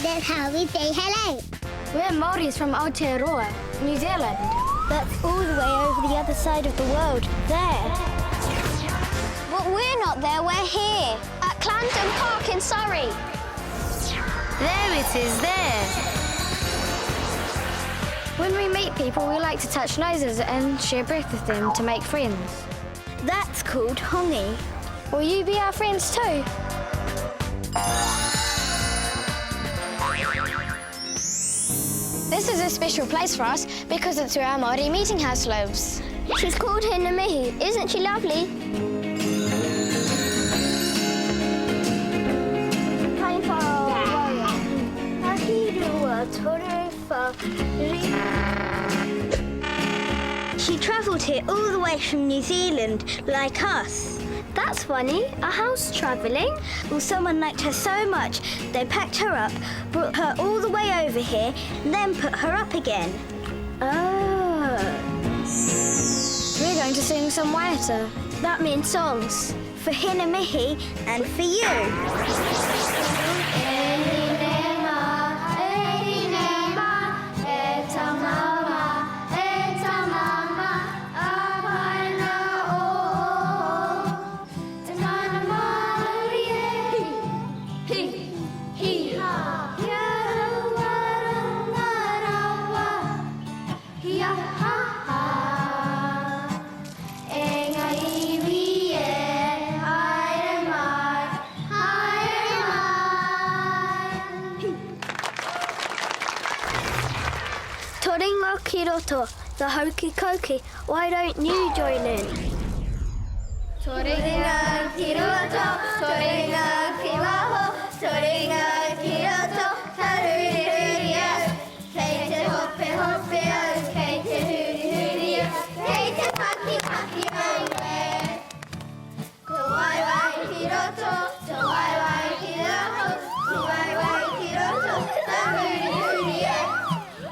That's how we say hello. We're Māoris from Aotearoa, New Zealand. That's all the way over the other side of the world, there. But we're not there, we're here, at Clandon Park in Surrey. There it is, there. When we meet people, we like to touch noses and share breath with them to make friends. That's called hongi. Will you be our friends too? This is a special place for us because it's where our Māori meeting house lives. She's called Hinemihi. Isn't she lovely? She travelled here all the way from New Zealand, like us. That's funny. A house travelling? Well, someone liked her so much, they packed her up, brought her all the way over here, and then put her up again. Oh. We're going to sing some waiata. That means songs. For Hinemihi and for you. Toringa ki roto, the hokey cokey. Why don't you join in? Toringa ki roto, toringa ki waho, toringa ki roto, taruri huri au. Kei te hope hope au, kei te huri huri au, kei te paki paki au e. Ko wai wai ki roto, to wai wai ki roho, ko wai wai ki roto, taruri huri au.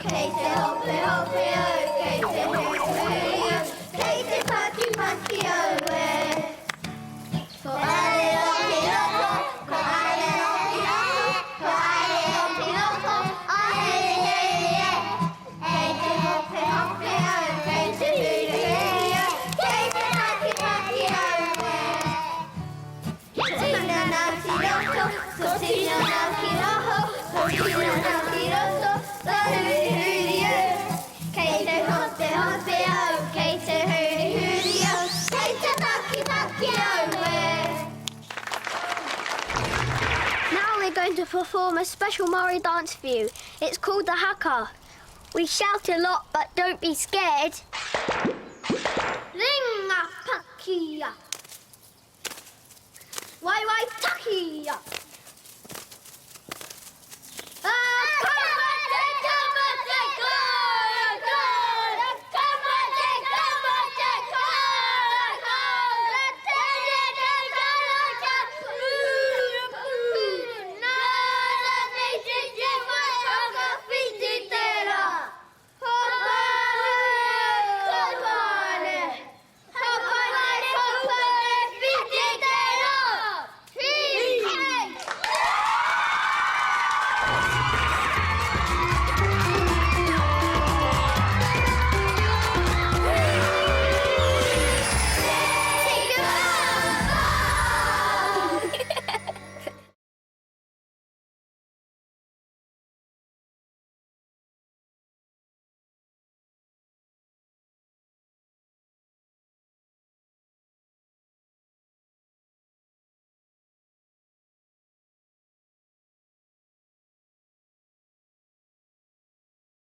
Kei te hope hope au, kei te huri huri au, kei te paki paki au e. Ko ale o ki roto, ko ale o ki roto, ko ale o ki roto, a hei hei e. Kei te hope hope au, kei te huri huri au, kei te paki paki au e. Ko tina nā ki roto, ko tina nā ki roho, ko tina nā ki roto, tā huri huri au. Kei te hope hope au, kei te huri huri au, kei te paki paki au e. Now we're going to perform a special Māori dance for you. It's called the haka. We shout a lot, but don't be scared. Ringa pakia. Wai wai takia.